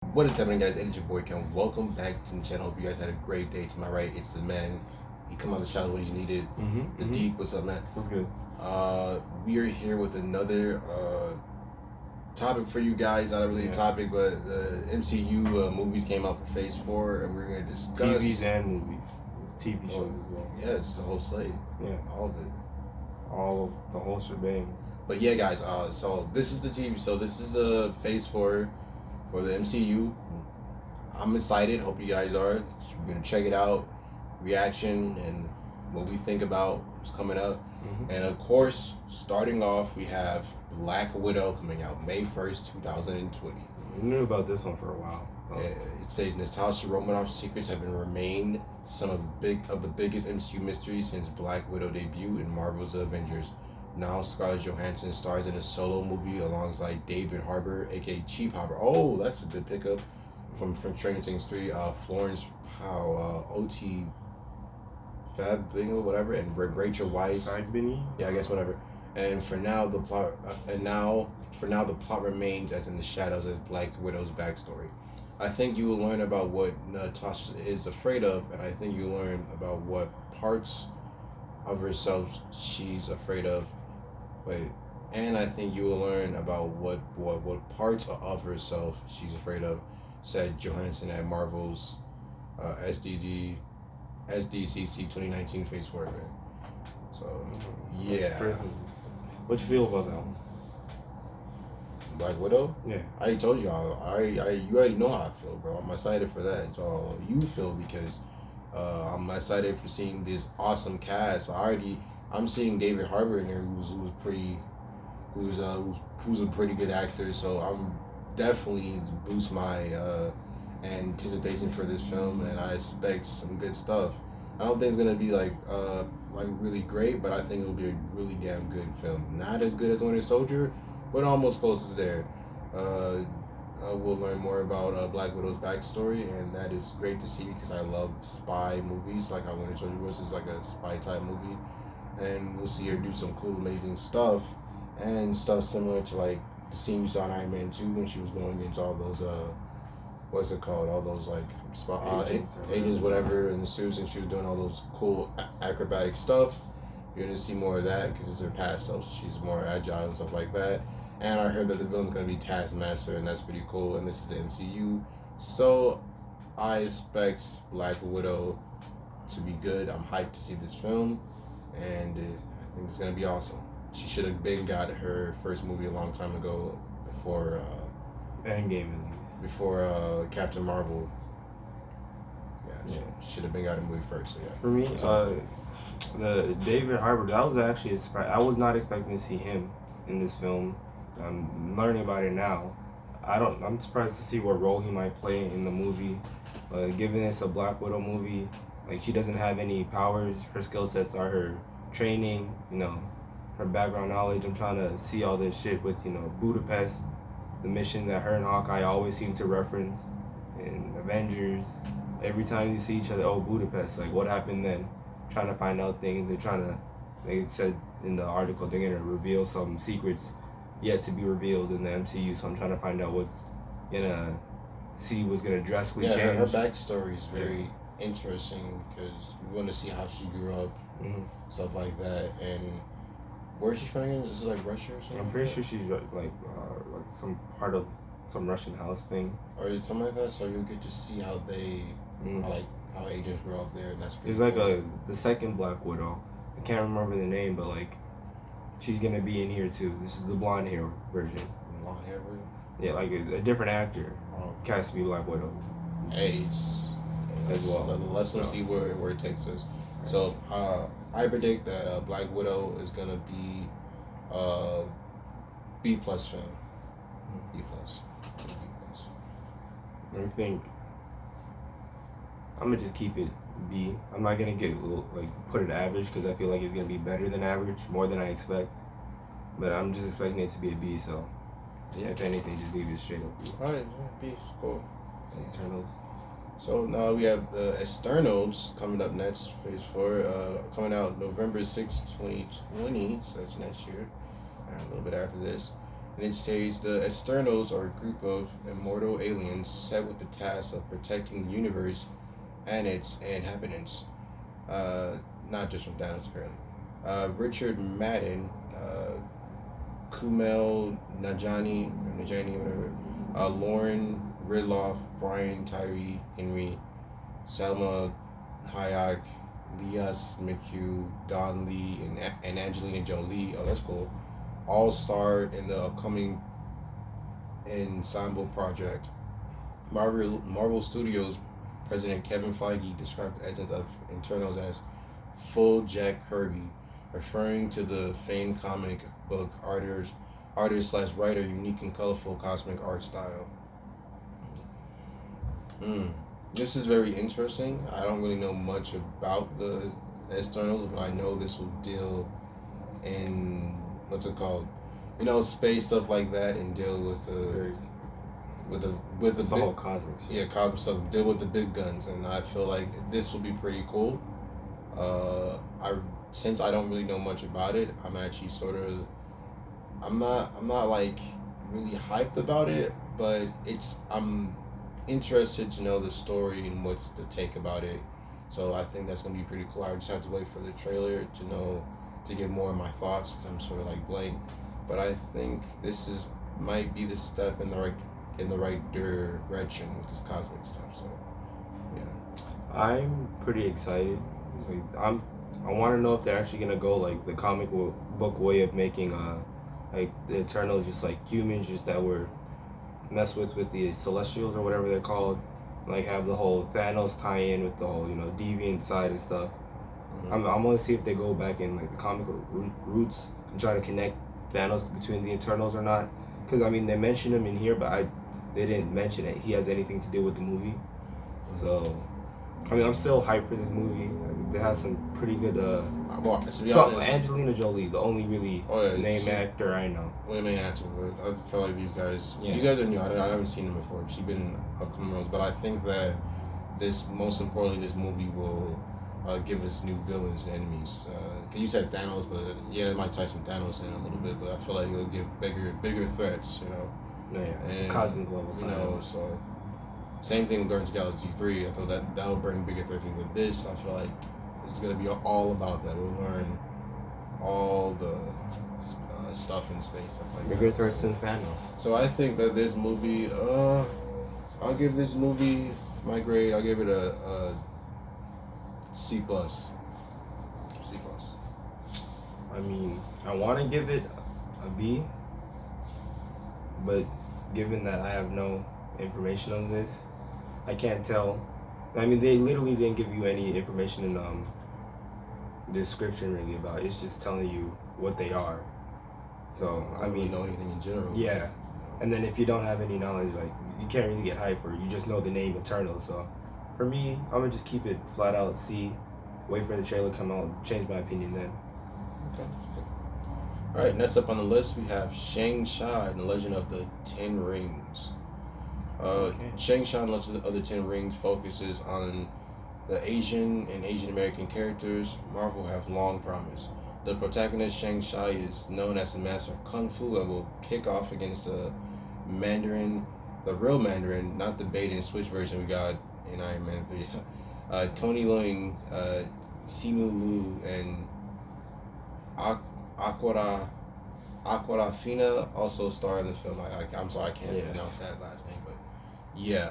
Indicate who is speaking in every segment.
Speaker 1: What is happening, guys? It's your boy Cam. Welcome back to the channel. Hope you guys had a great day. To my right, it's the man. He come out of the shadow when you need it. The Deep. What's up, man?
Speaker 2: What's good?
Speaker 1: We are here with another topic for you guys. Not really a topic, but the MCU movies came out for Phase 4, and we're going to discuss
Speaker 2: TVs and movies. It's TV shows as well.
Speaker 1: Yeah, it's the whole slate.
Speaker 2: Yeah,
Speaker 1: all of it.
Speaker 2: All of the whole shebang.
Speaker 1: But yeah, guys. So this is the TV. So this is the Phase 4 for the MCU. I'm excited. Hope you guys are. We're gonna check it out, reaction, and what we think about what's coming up. And of course, starting off, we have Black Widow coming out May 1st, 2020.
Speaker 2: We knew about this one for a while.
Speaker 1: It says Natasha Romanoff's secrets have been remained some of the biggest MCU mysteries since Black Widow debut in Marvel's Avengers. Now Scarlett Johansson stars in a solo movie alongside David Harbour, aka Cheap Harbour. Oh, that's a good pickup from Stranger Things 3. Florence Powell, O.T. Fab Bingo, whatever, and Rachel Weisz. Yeah, I guess whatever. And for now, the plot the plot remains as in the shadows as Black Widow's backstory. I think you will learn about what Natasha is afraid of, and I think you'll learn about what parts of herself she's afraid of. And I think you will learn about what parts of herself she's afraid of, said Johansson at Marvel's SDCC 2019 Phase 4 event. So, yeah.
Speaker 2: What you feel about that one?
Speaker 1: Black Widow?
Speaker 2: Yeah.
Speaker 1: I already told y'all. You already know how I feel, bro. I'm excited for that. It's all you feel because I'm excited for seeing this awesome cast. I'm seeing David Harbour in there, who's a pretty good actor. So I'm definitely boost my anticipation for this film, and I expect some good stuff. I don't think it's gonna be like really great, but I think it'll be a really damn good film. Not as good as Winter Soldier, but almost close as there. We'll learn more about Black Widow's backstory, and that is great to see because I love spy movies, like how Winter Soldier was like a spy type movie, and we'll see her do some cool, amazing stuff, and stuff similar to like the scene you saw in Iron Man 2 when she was going against all those what's it called? All those like agents, whatever, in the suits, and she was doing all those cool acrobatic stuff. You're gonna see more of that because it's her past self. So she's more agile and stuff like that. And I heard that the villain's gonna be Taskmaster, and that's pretty cool. And this is the MCU, so I expect Black Widow to be good. I'm hyped to see this film, and I think it's gonna be awesome. She should have got her first movie a long time ago before
Speaker 2: Endgame at least.
Speaker 1: Before Captain Marvel. Yeah. Should have got a movie first. So yeah.
Speaker 2: For me, the David Harbour, that was actually a surprise. I was not expecting to see him in this film. I'm learning about it now. I'm surprised to see what role he might play in the movie. Given it's a Black Widow movie, like she doesn't have any powers. Her skill sets are her training, her background knowledge. I'm trying to see all this shit with, Budapest, the mission that her and Hawkeye always seem to reference in Avengers. Every time you see each other, oh, Budapest, like what happened then? Trying to find out things. They said in the article they're gonna reveal some secrets yet to be revealed in the MCU. So I'm trying to find out what's gonna drastically change.
Speaker 1: Yeah, her backstory is very interesting because we want to see how she grew up, stuff like that. And where is she from again? Is it like Russia or something?
Speaker 2: I'm pretty sure she's like some part of some Russian house thing,
Speaker 1: or something like that. So you'll get to see how they how agents grow up there, and that's pretty.
Speaker 2: It's like the second Black Widow. I can't remember the name, but like she's gonna be in here too. This is the blonde hair version.
Speaker 1: Blonde hair version.
Speaker 2: Yeah, like a different actor cast to be Black Widow.
Speaker 1: As well. Let's see where it takes us. So I predict that Black Widow is gonna be B+ film. B+.
Speaker 2: I think I'm gonna just keep it B. I'm not gonna put it average because I feel like it's gonna be better than average, more than I expect. But I'm just expecting it to be a B. So yeah, if anything, just leave it straight up B.
Speaker 1: All right, B, cool.
Speaker 2: Eternals.
Speaker 1: So now we have the Externals coming up next, Phase 4, coming out November 6, 2020. So that's next year, a little bit after this. and it says the Externals are a group of immortal aliens set with the task of protecting the universe and its inhabitants. Uh, Not just from Thanos, apparently. Richard Madden, Kumail Najani, whatever. Lauren Ridloff, Brian Tyree Henry, Selma Hayek, Lias McHugh, Don Lee, and Angelina Jolie. Oh, that's cool. All star in the upcoming Ensemble project. Marvel Studios President Kevin Feige described the essence of Internals as full Jack Kirby, referring to the famed comic book artist slash writer unique and colorful cosmic art style. This is very interesting. I don't really know much about the externals, but I know this will deal in what's it called? Space stuff like that, and deal with with the
Speaker 2: It's all cosmic shit.
Speaker 1: yeah, cosmic stuff. Deal with the big guns, and I feel like this will be pretty cool. I Since I don't really know much about it, I'm actually sort of I'm not like really hyped about it, but I'm interested to know the story and what's the take about it. So I think that's gonna be pretty cool. I just have to wait for the trailer to get more of my thoughts because I'm sort of like blank. But I think this is might be the step in the right direction with this cosmic stuff. So yeah.
Speaker 2: I'm pretty excited. Like, I want to know if they're actually gonna go like the book way of making like the Eternals just like humans just that were messed with the Celestials or whatever they're called. Like have the whole Thanos tie in with the whole deviant side and stuff. I'm gonna see if they go back in like the comic roots and try to connect Thanos between the Eternals or not. Because I mean they mentioned him in here, but they didn't mention it. He has anything to do with the movie. So I mean I'm still hyped for this movie. It has some pretty good.
Speaker 1: To be honest,
Speaker 2: Angelina Jolie, the only really name actor I know.
Speaker 1: Well, main actor, but I feel like these guys are new. I haven't seen them before. She's been in upcoming roles, but I think that most importantly, this movie will give us new villains and enemies. Cause you said Thanos, but yeah, it might tie some Thanos in a little bit, but I feel like it'll give bigger threats,
Speaker 2: Yeah,
Speaker 1: and,
Speaker 2: cosmic level.
Speaker 1: So same thing with Guardians of the Galaxy 3. I thought that will bring bigger threats. With this, I feel like it's gonna be all about that. We'll learn all the stuff in space, stuff like
Speaker 2: bigger
Speaker 1: that.
Speaker 2: threats than Thanos.
Speaker 1: So I think that this movie, I'll give this movie my grade. I'll give it a C plus. C plus.
Speaker 2: I mean, I want to give it a B, but given that I have no information on this, I can't tell. I mean, they literally didn't give you any information in description really about it. It's just telling you what they are. So
Speaker 1: I don't really know anything in general.
Speaker 2: Yeah, and then if you don't have any knowledge, like you can't really get hyped for it. You just know the name Eternal. So for me, I'm gonna just keep it flat out C. Wait for the trailer to come out. Change my opinion then.
Speaker 1: Okay. All right. Next up on the list, we have Shang-Chi and the Legend of the Ten Rings. Shang-Chi and Legend of the Ten Rings focuses on the Asian and Asian American characters Marvel have long promised. The protagonist Shang-Chi is known as the master of Kung Fu and will kick off against the real Mandarin, not the bait and switch version we got in Iron Man 3. Tony Leung, Simu Liu, and Aquafina also star in the film. I'm sorry, I can't pronounce that last name, but yeah,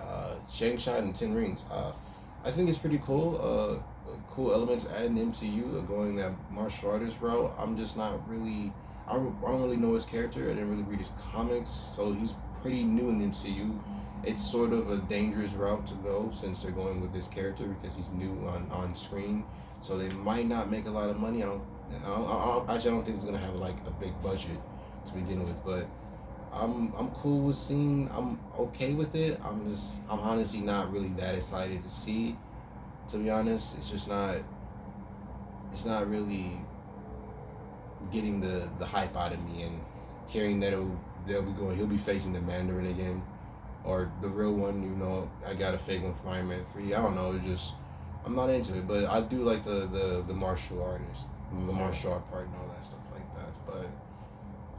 Speaker 1: Shang-Chi and the Ten Rings. I think it's pretty cool. Cool elements adding the MCU, going that martial artist route. I'm just not really. I don't really know his character. I didn't really read his comics, so he's pretty new in the MCU. It's sort of a dangerous route to go since they're going with this character because he's new on screen. So they might not make a lot of money. I don't think it's gonna have like a big budget to begin with, but I'm cool with seeing. I'm okay with it. I'm honestly not really that excited to see. To be honest, it's not really getting the hype out of me, and hearing that he'll be facing the Mandarin again, or the real one. I got a fake one from Iron Man 3. I don't know. I'm not into it, but I do like the martial artist, the martial art part, and all that stuff like that. But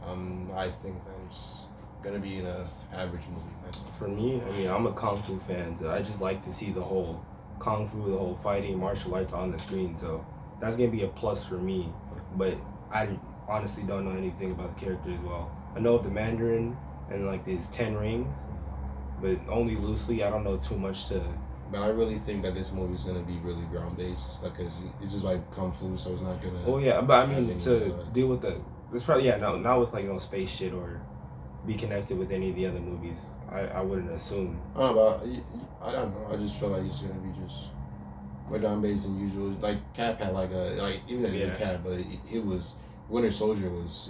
Speaker 1: I think that it's gonna be an average movie. That's
Speaker 2: For me, I mean, I'm a kung fu fan, so I just like to see the whole kung fu, the whole fighting, martial arts on the screen. So that's gonna be a plus for me. But I honestly don't know anything about the character as well. I know of the Mandarin and like these 10 rings, but only loosely. I don't know too much to.
Speaker 1: But I really think that this movie is gonna be really ground based, because it's just like kung fu, so it's not gonna.
Speaker 2: Oh yeah, but I mean
Speaker 1: have any,
Speaker 2: to deal with the. It's probably not with like space shit or be connected with any of the other movies. I wouldn't assume.
Speaker 1: I don't know, but I don't know. I just feel like it's gonna be just more down based than usual. Like Cap had even as a Cap, but it was Winter Soldier was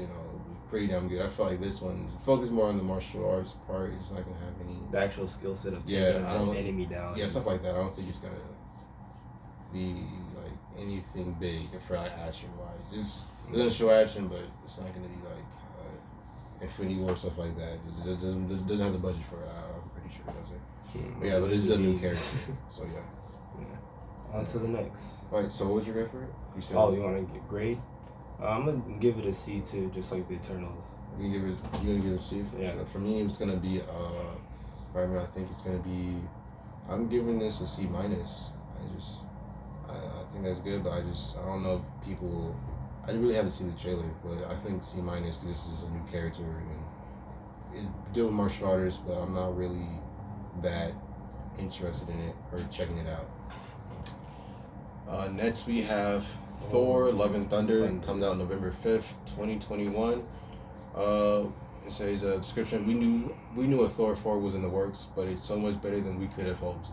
Speaker 1: pretty damn good. I feel like this one focused more on the martial arts part. It's not gonna have any
Speaker 2: The actual skill set of taking an enemy down.
Speaker 1: Yeah, stuff like that. I don't think it's gonna be like anything big for like action wise. It's gonna show action, but it's not gonna be like Infinity War, stuff like that. It doesn't have the budget for it. I'm pretty sure it doesn't. But yeah, but this is a new character, so yeah.
Speaker 2: On to the next.
Speaker 1: Right. So what was your grade for it? You said.
Speaker 2: Oh, you want to get grade? I'm gonna give it a C too, just like the Eternals.
Speaker 1: You gonna give it a C?
Speaker 2: Yeah.
Speaker 1: So for me, it's gonna be right now I think it's gonna be. I'm giving this a C minus. I think that's good, but I don't know if people. I really haven't seen the trailer, but I think C minus because this is a new character and it deal with martial artists, but I'm not really that interested in it or checking it out. Next we have Thor: Love and Thunder. Comes out November 5th, 2021. It says a description. We knew a Thor 4 was in the works, but it's so much better than we could have hoped.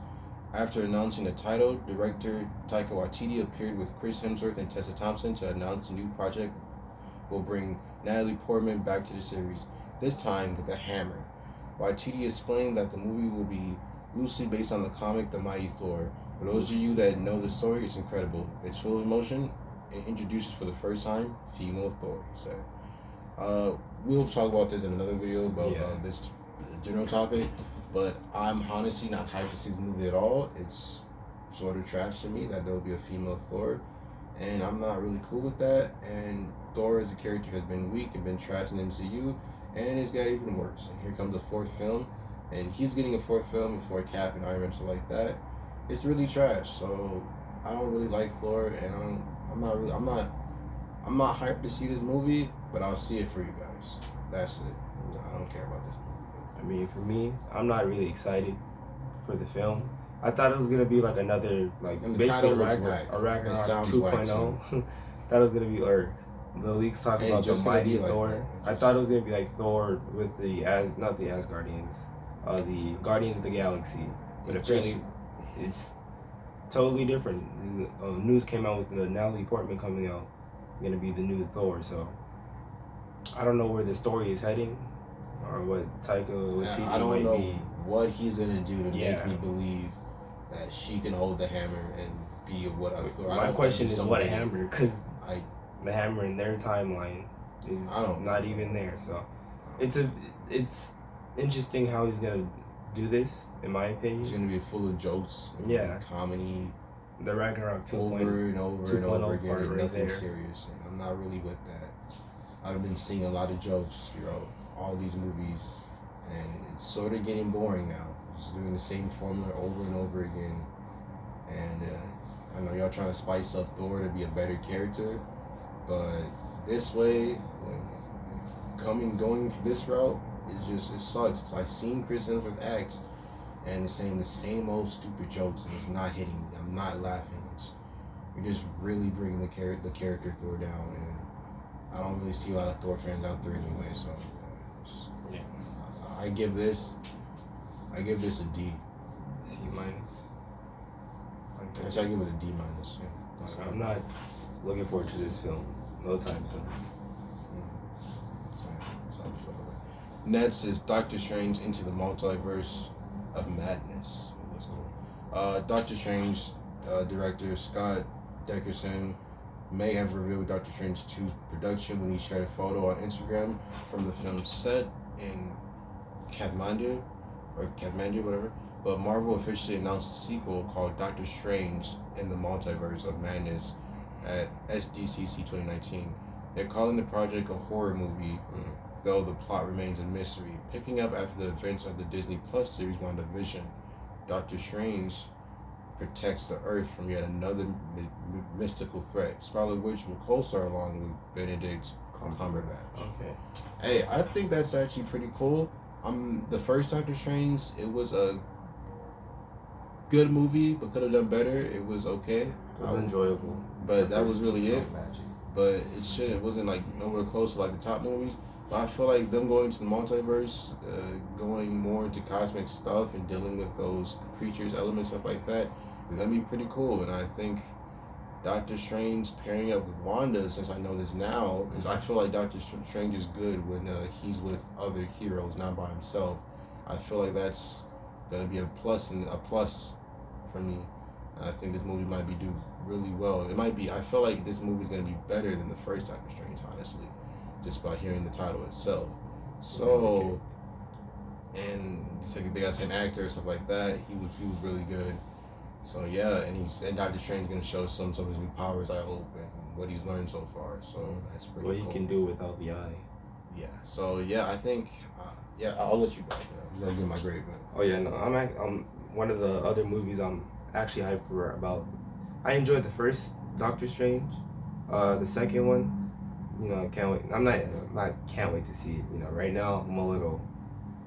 Speaker 1: After announcing the title, director Taika Waititi appeared with Chris Hemsworth and Tessa Thompson to announce a new project will bring Natalie Portman back to the series, this time with a hammer. Waititi explained that the movie will be loosely based on the comic The Mighty Thor. For those of you that know the story, it's incredible. It's full of emotion. It introduces for the first time female Thor, he said. We'll talk about this in another video about this general topic. But I'm honestly not hyped to see this movie at all. It's sort of trash to me that there'll be a female Thor, and I'm not really cool with that. And Thor as a character has been weak and been trash in the MCU, and it's got even worse. And here comes a fourth film, and he's getting a fourth film before Cap and Iron Man, stuff like that. It's really trash. So I don't really like Thor, and I'm not hyped to see this movie, but I'll see it for you guys. That's it. I don't care about this movie.
Speaker 2: I mean, for me, I'm not really excited for the film. I thought it was gonna be like another, like basically a Ragnarok 2.0. Thought it was gonna be, or the leaks talking about the Mighty Thor. I thought it was gonna be like Thor with not the Asgardians, the Guardians of the Galaxy. But apparently, it's totally different. News came out with the Natalie Portman coming out, gonna be the new Thor. So I don't know where the story is heading. Or what Taika Waititi
Speaker 1: I don't know
Speaker 2: be.
Speaker 1: what he's gonna do to make me believe that she can hold the hammer and be what I thought.
Speaker 2: My question is what hammer? Because the hammer in their timeline is not even there. So it's interesting how he's gonna do this, in my opinion.
Speaker 1: It's gonna be full of jokes, and comedy,
Speaker 2: the Ragnarok 2.0
Speaker 1: over and over again, and nothing serious. And I'm not really with that. I've been seeing a lot of jokes throughout all these movies, and it's sort of getting boring now. Just doing the same formula over and over again. And I know y'all trying to spice up Thor to be a better character, but this way, going this route, it sucks. It's like seeing Chris Hemsworth act, and it's saying the same old stupid jokes, and it's not hitting me. I'm not laughing. You're just really bringing the character Thor down, and I don't really see a lot of Thor fans out there anyway, so. I give this a D.
Speaker 2: C minus.
Speaker 1: Okay. Actually, I give it a D minus. Yeah.
Speaker 2: I'm not looking forward to this film. No time soon.
Speaker 1: Next is Doctor Strange Into the Multiverse of Madness. Let's go. Doctor Strange director Scott Derrickson may have revealed Doctor Strange 2's production when he shared a photo on Instagram from the film's set in Kathmandu, whatever. But Marvel officially announced a sequel called Doctor Strange in the Multiverse of Madness at SDCC 2019. They're calling the project a horror movie though the plot remains a mystery. Picking up after the events of the Disney Plus series WandaVision, Doctor Strange protects the Earth from yet another mystical threat. Scarlet Witch will co-star along with Benedict Cumberbatch.
Speaker 2: Okay.
Speaker 1: Hey, I think that's actually pretty cool. The first Doctor Strange, it was a good movie, but could have done better. It was okay.
Speaker 2: It was enjoyable.
Speaker 1: But that was really it. But it wasn't like nowhere close to like the top movies. But I feel like them going to the multiverse, going more into cosmic stuff and dealing with those creatures, elements, stuff like that, is gonna be pretty cool. And I think Doctor Strange pairing up with Wanda, since I know this now, because I feel like Doctor Strange is good when he's with other heroes, not by himself. I feel like that's gonna be a plus for me. I think this movie might be do really well. It might be. I feel like this movie is gonna be better than the first Doctor Strange, honestly, just by hearing the title itself. So, and they got the same actor and stuff like that. He was really good. So yeah, and Doctor Strange gonna show some of his new powers, I hope, and what he's learned so far. So that's pretty.
Speaker 2: What
Speaker 1: cool.
Speaker 2: he can do without the eye.
Speaker 1: Yeah. So yeah, I think I'll let you go. I'm gonna give my grade, but.
Speaker 2: Oh yeah, no, I'm one of the other movies I'm actually hyped for about. I enjoyed the first Doctor Strange. The second one, I can't wait. Can't wait to see it. Right now I'm a little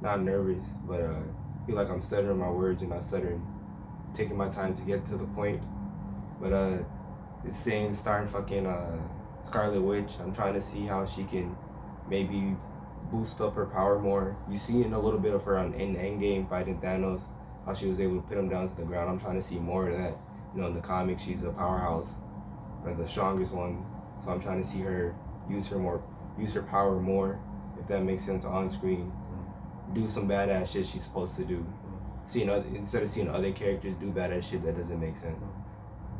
Speaker 2: not nervous, but I feel like I'm stuttering my words and not stuttering, taking my time to get to the point. But it's starring fucking Scarlet Witch. I'm trying to see how she can maybe boost up her power more. You see in a little bit of her in Endgame fighting Thanos, how she was able to put him down to the ground. I'm trying to see more of that. In the comics, she's a powerhouse, or the strongest one. So I'm trying to see her use her power more, if that makes sense, on screen. Do some badass shit she's supposed to do. Instead of seeing other characters do badass shit that doesn't make sense.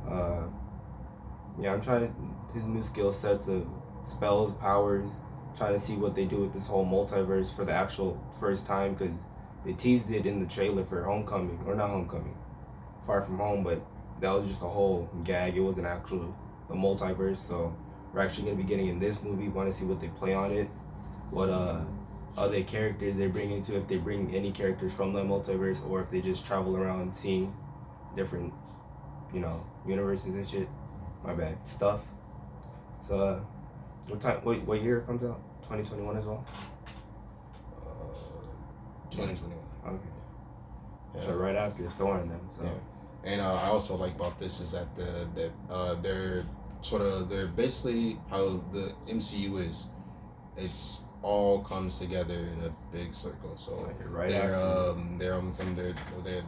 Speaker 2: I'm trying to his new skill sets of spells, powers. Trying to see what they do with this whole multiverse for the actual first time, because they teased it in the trailer for Far From Home, but that was just a whole gag. It wasn't the multiverse. So we're actually gonna be getting in this movie. Want to see what they play on it, what other characters they bring into, if they bring any characters from the multiverse, or if they just travel around seeing different, universes and shit. My bad stuff. So. What year it comes out? 2021 as well?
Speaker 1: 2021.
Speaker 2: Okay.
Speaker 1: Yeah.
Speaker 2: So right after Thor and them. So.
Speaker 1: Yeah. And I also like about this is that they're basically how the MCU is. It's all comes together in a big circle. So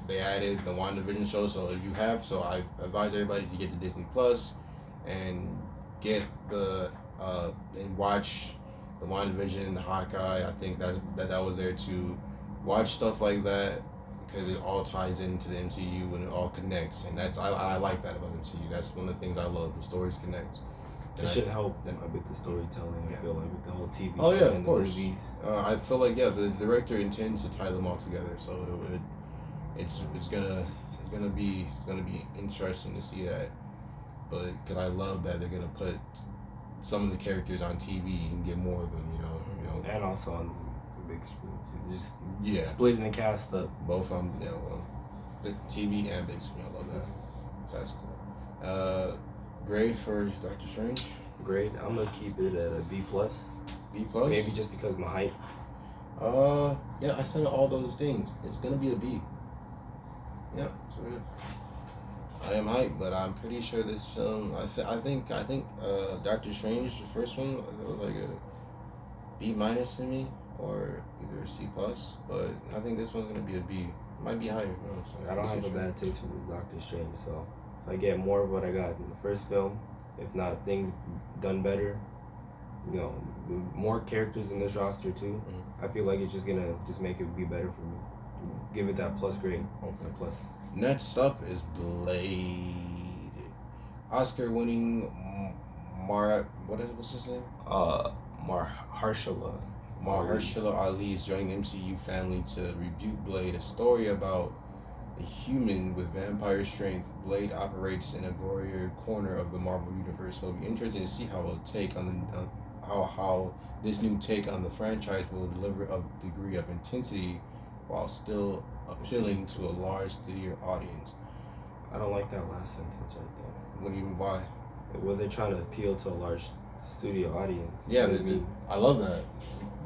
Speaker 1: they added the WandaVision show. So if you have, I advise everybody to get the Disney Plus and get and watch the WandaVision, the Hawkeye. I think that was there to watch stuff like that, because it all ties into the MCU and it all connects, and I like that about MCU. That's one of the things I love. The stories connect.
Speaker 2: It should help with the storytelling. I feel like with the whole TV
Speaker 1: show
Speaker 2: and
Speaker 1: of
Speaker 2: the
Speaker 1: course.
Speaker 2: movies.
Speaker 1: I feel like the director intends to tie them all together, so it's gonna be interesting to see that. But because I love that they're gonna put some of the characters on TV and get more of them,
Speaker 2: and also on the big screen too. Just splitting the cast up.
Speaker 1: Both on the TV and big screen. I love that. That's cool. Grade for Doctor Strange?
Speaker 2: Grade, I'm gonna keep it at a B+.
Speaker 1: B+?
Speaker 2: Maybe just because of my height.
Speaker 1: I said all those things. It's gonna be a B. Yeah, it's weird. I am hyped, but I'm pretty sure this film. I think Doctor Strange, the first one, it was like a B- to me, or either a C+. But I think this one's gonna be a B. Might be higher.
Speaker 2: I don't have a bad taste for this Doctor Strange, so if I get more of what I got in the first film, if not things done better, more characters in this roster too. I feel like it's just gonna make it be better for me. Give it that plus grade.
Speaker 1: Okay.
Speaker 2: Plus.
Speaker 1: Next up is Blade. Oscar-winning what's his name?
Speaker 2: Mahershala
Speaker 1: Ali is joining the MCU family to rebuke Blade, a story about a human with vampire strength. Blade operates in a gorier corner of the Marvel universe, so it'll be interesting to see how it'll take on how this new take on the franchise will deliver a degree of intensity while still appealing to a large theater audience.
Speaker 2: I don't like that last sentence right there.
Speaker 1: What do you why?
Speaker 2: Well, they're trying to appeal to a large studio audience.
Speaker 1: Yeah,
Speaker 2: You know what I mean?
Speaker 1: I love that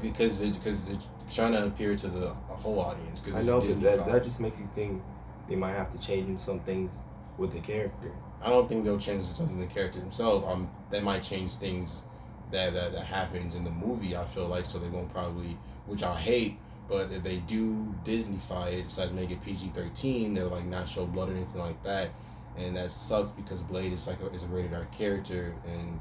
Speaker 1: because they're trying to appeal to the a whole audience. Because
Speaker 2: I know, but that just makes you think they might have to change some things with the character.
Speaker 1: I don't think they'll change something in the character themselves. They might change things that happens in the movie. I feel like so they won't probably, which I hate. But if they do Disneyfy it, decide to make it PG-13, they'll like not show blood or anything like that, and that sucks because Blade is is a rated R character, and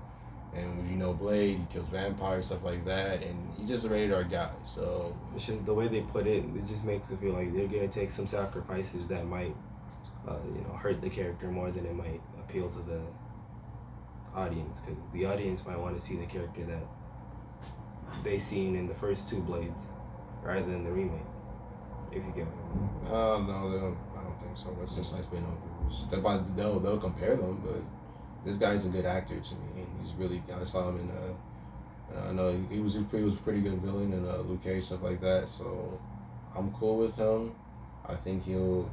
Speaker 1: you know Blade, he kills vampires, stuff like that, and he's just a rated R guy. So
Speaker 2: it's just the way they put it. It just makes it feel like they're gonna take some sacrifices that might, hurt the character more than it might appeal to the audience, because the audience might want to see the character that they seen in the first two Blades, rather than the remake. If you get what I mean.
Speaker 1: No, I don't think so. It's just like they'll compare them, but this guy's a good actor to me. And he's really, I saw him in I know he was a pretty good villain in Luke Cage, stuff like that. So I'm cool with him. I think he'll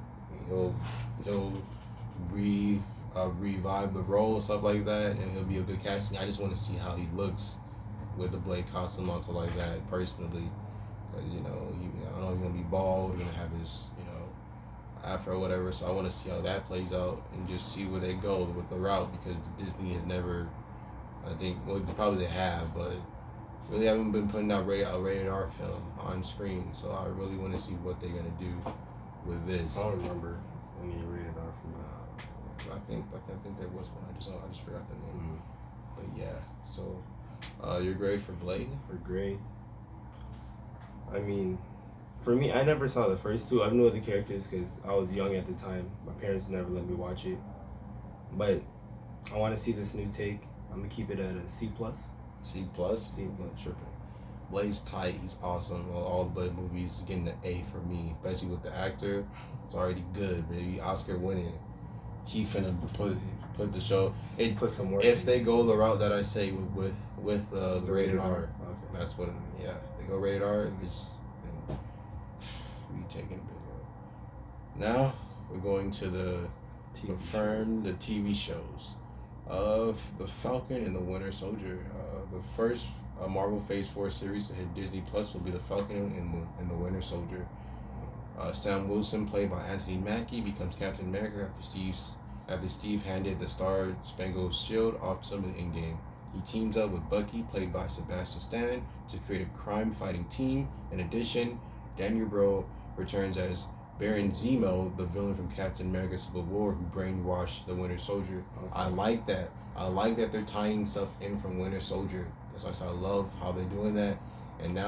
Speaker 1: revive the role and stuff like that, and he'll be a good casting. I just want to see how he looks with the Blade costume on, stuff like that, personally. Because, I don't know if he's going to be bald, he's going to have his, afro or whatever. So I want to see how that plays out and just see where they go with the route, because Disney has never, I think, well, probably they have, but really haven't been putting out a rated R film on screen. So I really want to see what they're going to do with this.
Speaker 2: I don't remember any rated R from that.
Speaker 1: I think there was one. I just forgot the name. But yeah, so your grade for Blade?
Speaker 2: For grade, I mean, for me, I never saw the first two. I know the characters because I was young at the time. My parents never let me watch it. But I want to see this new take. I'm gonna keep it at a C+.
Speaker 1: C+? C+. Tripping. Blade's tight. He's awesome. Well, all the Blade movies getting an A for me, especially with the actor. It's already good. Maybe Oscar winning. He finna put the show.
Speaker 2: Put some work.
Speaker 1: If they go the route that I say with the rated R,
Speaker 2: okay.
Speaker 1: That's what. Yeah, they go rated R. It's we taking big R. Now we're going to the TV shows of the Falcon and the Winter Soldier. The first Marvel Phase 4 series to hit Disney Plus will be the Falcon and the Winter Soldier. Sam Wilson, played by Anthony Mackie, becomes Captain America after Steve handed the Star Spangled Shield off to him in Endgame. He teams up with Bucky, played by Sebastian Stan, to create a crime-fighting team. In addition, Daniel Bro returns as Baron Zemo, the villain from Captain America: Civil War, who brainwashed the Winter Soldier. Okay. I like that. I like that they're tying stuff in from Winter Soldier. That's why I love how they're doing that. And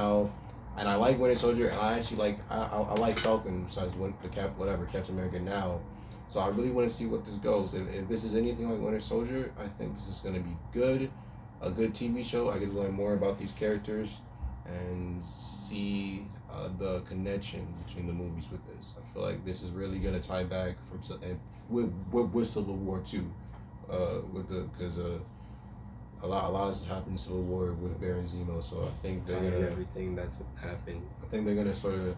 Speaker 1: I like Winter Soldier, and I actually like I like Falcon besides Captain America now. So I really want to see what this goes. If this is anything like Winter Soldier, I think this is going to be good. A good TV show. I get to learn more about these characters and see the connection between the movies with this. I feel like this is really going to tie back with Civil War too, because a lot has happened in Civil War with Baron Zemo. So I think they're gonna
Speaker 2: everything that's happened.
Speaker 1: I think they're gonna sort of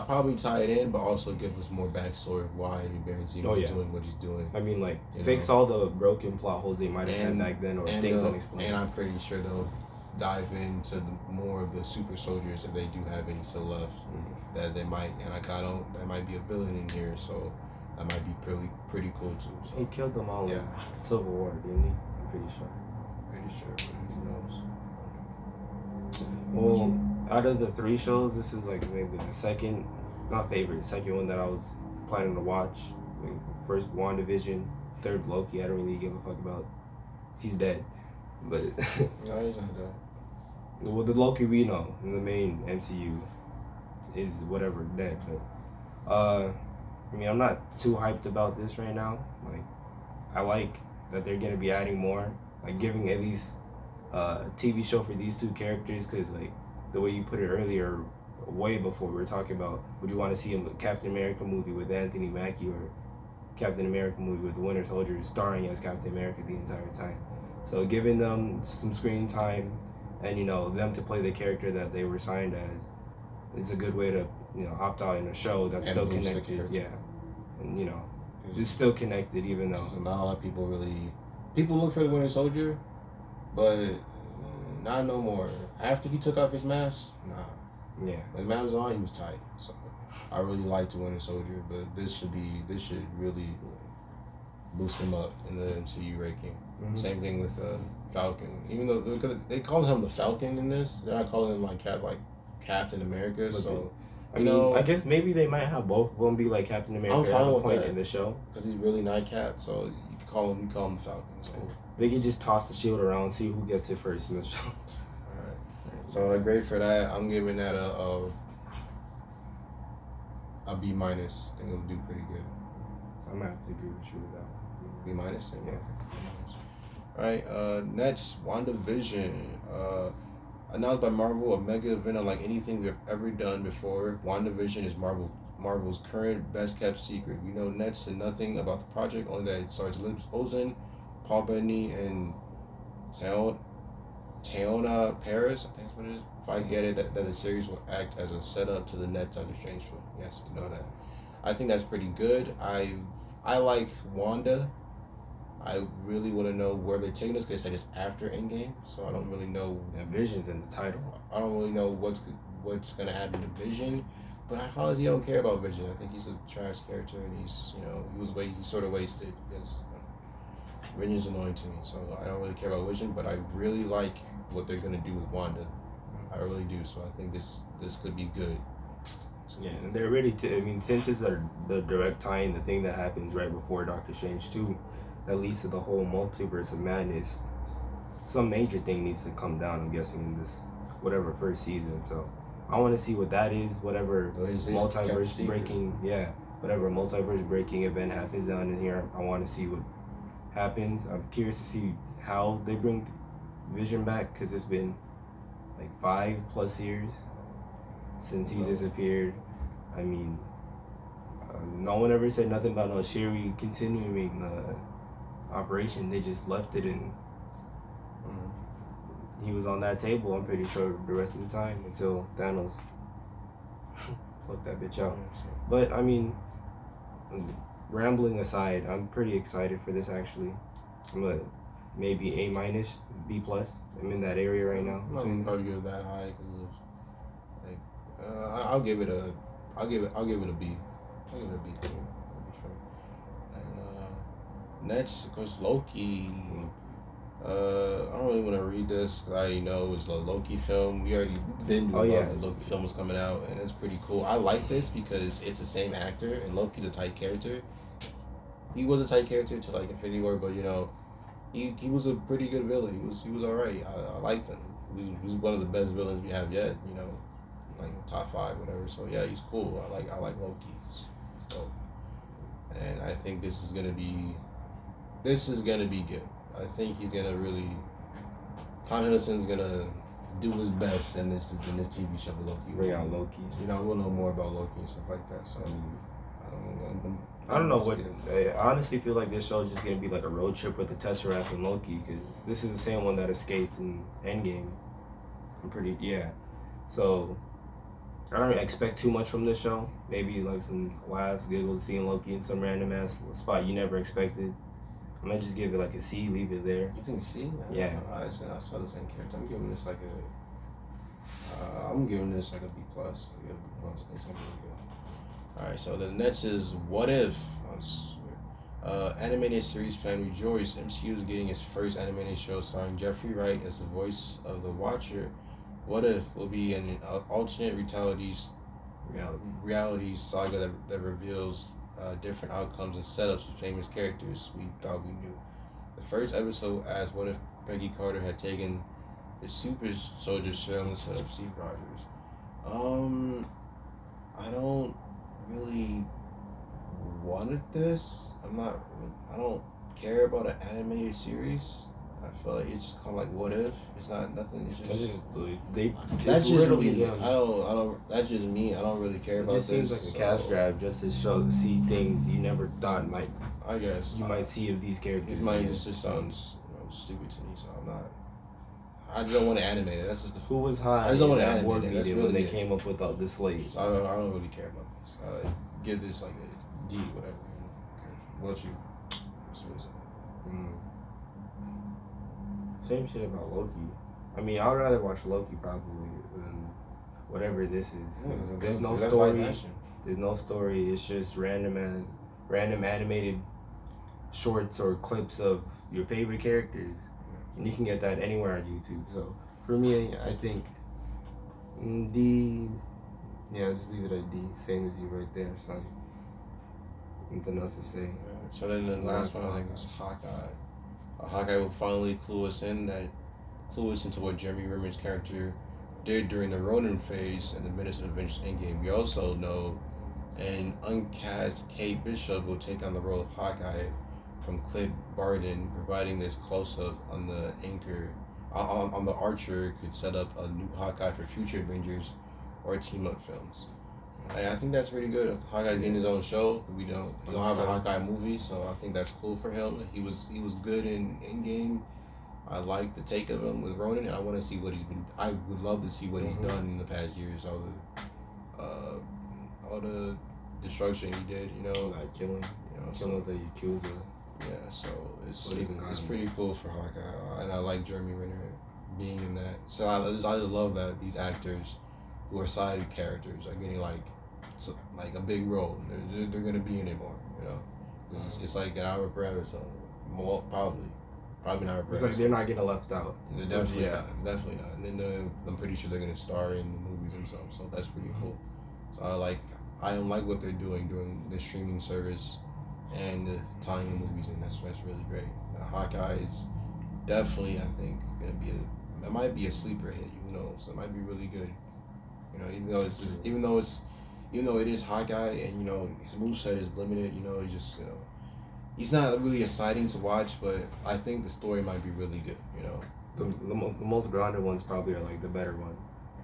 Speaker 1: probably tie it in, but also give us more backstory of why Baron Zemo is doing what he's doing.
Speaker 2: I mean, like, fix all the broken plot holes they might have had back then, or things unexplained.
Speaker 1: And I'm pretty sure they'll dive into more of the super soldiers if they do have any still left. That they might, and that might be a villain in here, so that might be pretty cool too. So.
Speaker 2: He killed them all in Civil War, didn't he? I'm pretty sure.
Speaker 1: But who knows?
Speaker 2: Well, out of the three shows, this is like maybe the second one that I was planning to watch. Like, first WandaVision, third Loki. I don't really give a fuck about. He's dead, but
Speaker 1: no, he's not dead.
Speaker 2: Well, the Loki we know in the main MCU is whatever dead. But I mean, I'm not too hyped about this right now. Like, I like that they're gonna be adding more, like giving at least a TV show for these two characters, because like the way you put it earlier, way before we were talking about, would you want to see a Captain America movie with Anthony Mackie or Captain America movie with the Winter Soldier starring as Captain America the entire time? So giving them some screen time and them to play the character that they were signed as is a good way to opt out in a show that's
Speaker 1: And
Speaker 2: still
Speaker 1: boost the
Speaker 2: connected.
Speaker 1: character.
Speaker 2: Yeah, and it's still connected even though.
Speaker 1: So not a lot of people look for the Winter Soldier, but not no more. After he took off his mask, nah.
Speaker 2: Yeah.
Speaker 1: When the mask was on, he was tight. So I really liked the Winter Soldier, but this should really boost him up in the MCU ranking.
Speaker 2: Mm-hmm.
Speaker 1: Same thing with Falcon. Even though they call him the Falcon in this, they're not calling him like Captain America. But so
Speaker 2: I guess maybe they might have both of them be like Captain America at a point in the show
Speaker 1: because he's really not Cap. So you call him the Falcon. It's cool.
Speaker 2: They can just toss the shield around and see who gets it first in the show.
Speaker 1: Alright. So great for that. I'm giving that a B minus. I think it'll do pretty good.
Speaker 2: I'm gonna have to agree with you with that.
Speaker 1: B minus.
Speaker 2: Yeah.
Speaker 1: Alright. Next, WandaVision. Announced by Marvel, a mega event unlike anything we have ever done before. WandaVision is Marvel's current best kept secret. We know next to nothing about the project, only that it stars Liz Olsen, Paul Bettany, and Teyonah Parris, I think that's what it is. If I get it, that the series will act as a setup to the next Doctor Strange film. Yes, we know that. I think that's pretty good. I like Wanda. I really want to know where they're taking this because it's after Endgame, so I don't really know.
Speaker 2: Yeah, Vision's in the title.
Speaker 1: I don't really know what's gonna happen to Vision, but I honestly don't care about Vision. I think he's a trash character, and he's he's sort of wasted because Vision's annoying to me, so I don't really care about Vision. But I really like what they're gonna do with Wanda. I really do. So I think this could be good.
Speaker 2: Yeah, and they're ready to. Since it's the direct tie-in, the thing that happens right before Doctor Strange 2. That leads to the whole multiverse of madness. Some major thing needs to come down, I'm guessing, in this whatever first season. So I want to see what that is. Whatever multiverse breaking event happens down in here. I want to see what happens. I'm curious to see how they bring Vision back because it's been like 5+ years since he disappeared. No one ever said nothing about no Shuri continuing the operation. They just left it and he was on that table, I'm pretty sure, the rest of the time until Thanos plucked that bitch out. But rambling aside, I'm pretty excited for this actually. I'm maybe A-, B+. I'm in that area right now.
Speaker 1: I'm not probably give it that high because of I'll give it a B. I'll give it a B. Next, of course, Loki. I don't really want to read this because I already know it's a Loki film. We already didn't know the Loki film was coming out, and it's pretty cool. I like this because it's the same actor, and Loki's a tight character. He was a tight character to like Infinity War, but he was a pretty good villain. He was alright. I liked him. He was one of the best villains we have yet. Like top 5, whatever. So yeah, he's cool. I like Loki. So, and I think this is gonna be good. I think he's gonna really. Tom Hiddleston's gonna do his best in this TV show with Loki.
Speaker 2: Bring out Loki.
Speaker 1: We'll know more about Loki and stuff like that. So
Speaker 2: I don't know what. I honestly feel like this show is just gonna be like a road trip with the Tesseract and Loki because this is the same one that escaped in Endgame. So I don't expect too much from this show. Maybe like some laughs, giggles, seeing Loki in some random ass spot you never expected. I might just give it like a C, leave it there.
Speaker 1: You think C?
Speaker 2: Yeah.
Speaker 1: I saw the same character. I'm giving this like a B+. I give it a B+. It's really good. Alright, so the next is What If? Animated series fan rejoice. MCU is getting its first animated show starring Jeffrey Wright as the voice of the Watcher. What If will be an alternate reality saga that reveals different outcomes and setups with famous characters we thought we knew. The first episode asked what if Peggy Carter had taken the super soldier serum instead of Steve Rogers. I don't really wanted this. I don't care about an animated series. I feel like it's just kind of like What If. It's not nothing. It's just that's just me. I don't. That's just me. I don't really care about this.
Speaker 2: It just seems like a cash grab just to see things you never thought might.
Speaker 1: I guess
Speaker 2: you might see of these characters.
Speaker 1: It just sounds stupid to me. So I'm not. I just don't want to animate it. That's just the.
Speaker 2: Who was high
Speaker 1: I just don't want to
Speaker 2: at that board
Speaker 1: animate it. That's
Speaker 2: meeting when
Speaker 1: really
Speaker 2: they
Speaker 1: it.
Speaker 2: came up with the slate?
Speaker 1: So I don't really care about this. Give this like a D, whatever. What about you? What's what is it?
Speaker 2: Same shit about Loki. I mean, I'd rather watch Loki probably than whatever this is.
Speaker 1: Yeah,
Speaker 2: There's no
Speaker 1: that's
Speaker 2: story.
Speaker 1: live action.
Speaker 2: There's no story. It's just random animated shorts or clips of your favorite characters, and you can get that anywhere on YouTube. So for me, I think D. Yeah, just leave it at D. Same as you right there, son. Nothing else to say.
Speaker 1: So then the last one I think is Hawkeye. Hawkeye will finally clue us into what Jeremy Renner's character did during the Ronin phase and the Minister of Avengers Endgame. We also know an uncast Kate Bishop will take on the role of Hawkeye from Clint Barton, providing this close-up on the anchor on the Archer could set up a new Hawkeye for future Avengers or team-up films. I think that's pretty good. Hawkeye getting his own show. We don't have a Hawkeye movie, so I think that's cool for him. He was good in Endgame. I like the take of him with Ronin, and I want to see what he's been. I would love to see what he's done in the past years. All the destruction he did,
Speaker 2: like killing the Yakuza.
Speaker 1: Yeah, so it's pretty cool for Hawkeye, and I like Jeremy Renner being in that. So I just love that these actors who are side characters are getting like a big role. They're gonna be in it more, It's like an hour per episode, more probably an hour per episode.
Speaker 2: It's like they're not getting left out.
Speaker 1: They're definitely not. And then I'm pretty sure they're gonna star in the movies themselves. So that's pretty cool. So I don't like what they're doing during the streaming service and tying the movies in. That's really great. Hawkeye is definitely, I think, gonna be it might be a sleeper hit. Who knows? It might be really good. Even though it is Hawkeye and his moveset is limited. He's just he's not really exciting to watch, but I think the story might be really good.
Speaker 2: The most grounded ones probably are like the better ones.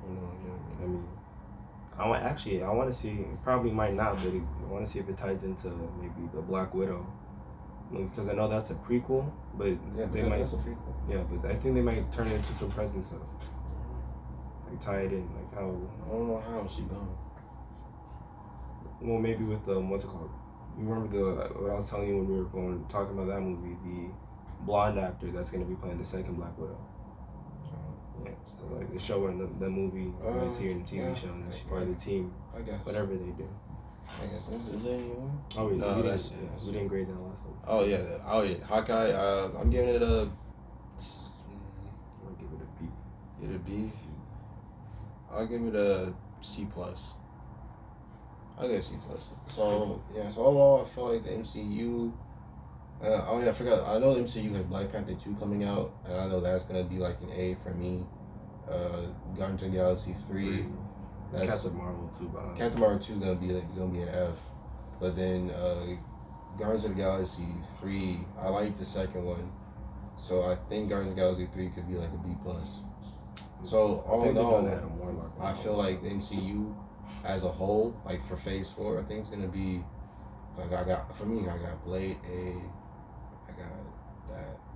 Speaker 2: I mean, I want to see. Probably might not, but I want to see if it ties into maybe the Black Widow, because I know that's a prequel. But they might.
Speaker 1: That's a prequel.
Speaker 2: Yeah, but I think they might turn it into some present stuff. Like tie it in, like how.
Speaker 1: I don't know how she gone.
Speaker 2: Well, maybe with what's it called? You remember what I was telling you when we were talking about that movie, the blonde actor that's gonna be playing the second Black Widow. Yeah, so like they show her in the movie, you might see her in the TV show, and she's part of the team.
Speaker 1: I guess.
Speaker 2: Whatever they do.
Speaker 1: I guess. Is there any more?
Speaker 2: Oh, we didn't grade that last one.
Speaker 1: Oh yeah. Hawkeye. I'm giving it a.
Speaker 2: I'm gonna give it a B.
Speaker 1: Give it a B. I'll give it a C plus. I'll give it a C plus. So overall, I feel like the MCU. I forgot. I know the MCU had Black Panther 2 coming out, and I know that's gonna be like an A for me. Guardians of the Galaxy 3. That's
Speaker 2: Captain Marvel 2.
Speaker 1: Captain Marvel 2 is gonna be an F, but then Guardians of the Galaxy 3. I like the second one, so I think Guardians of the Galaxy 3 could be like a B plus. So all in all, I feel like the MCU as a whole, like for Phase 4, I think it's gonna be like I got Blade A.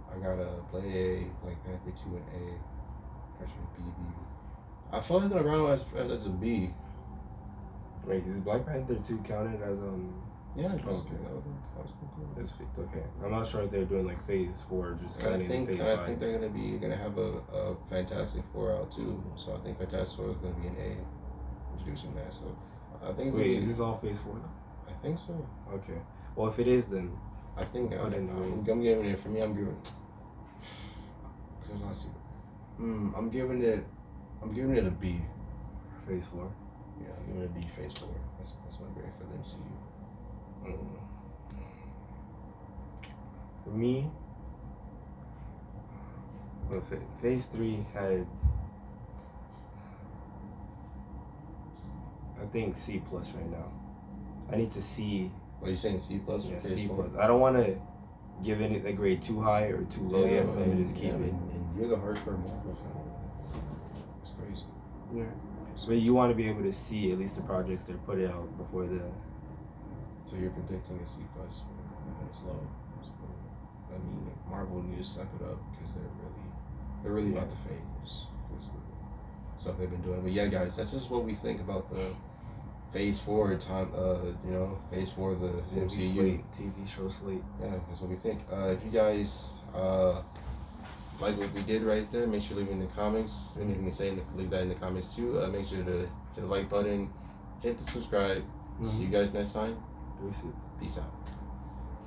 Speaker 1: I got a Blade A, Black Panther 2 and A, Pressure B. I feel like it's gonna round out as a B.
Speaker 2: Wait, is Black Panther 2 counted as
Speaker 1: Yeah.
Speaker 2: Okay. It's okay. I'm not sure if they're doing like Phase 4, just
Speaker 1: I
Speaker 2: counting
Speaker 1: think
Speaker 2: Phase 5.
Speaker 1: I think they're gonna have a Fantastic Four out too. So I think Fantastic Four is gonna be an A, introducing that. So I think.
Speaker 2: Wait, is this all Phase 4?
Speaker 1: I think so.
Speaker 2: Okay. Well, if it is, then
Speaker 1: I think I'm giving it. For me, I'm giving. Cause I'm giving it a B.
Speaker 2: Phase 4.
Speaker 1: Yeah, I'm giving it a B. Phase 4. That's my grade for the MCU.
Speaker 2: For me, well, Phase 3 had, I think, C plus right now. I need to see.
Speaker 1: What are you saying, C plus?
Speaker 2: Yeah,
Speaker 1: Phase
Speaker 2: C
Speaker 1: 4?
Speaker 2: plus. I don't want to give any the grade too high or too low yet, so I'm just keep it.
Speaker 1: And you're the hardcore Marvel fan. It's crazy.
Speaker 2: Yeah. So you want to be able to see at least the projects they're putting out before the.
Speaker 1: So you're predicting a C plus when it's low. I mean, Marvel needs to step it up because They're really about to fade. It's stuff they've been doing. But yeah, guys, that's just what we think about the Phase 4 time. Phase 4 of the MCU
Speaker 2: slate, TV show slate.
Speaker 1: Yeah, that's what we think. If you guys like what we did right there, make sure to leave it in the comments. Anything you say, leave that in the comments too. Make sure to hit the like button, hit the subscribe. See you guys next time.
Speaker 2: Deuces.
Speaker 1: Peace out.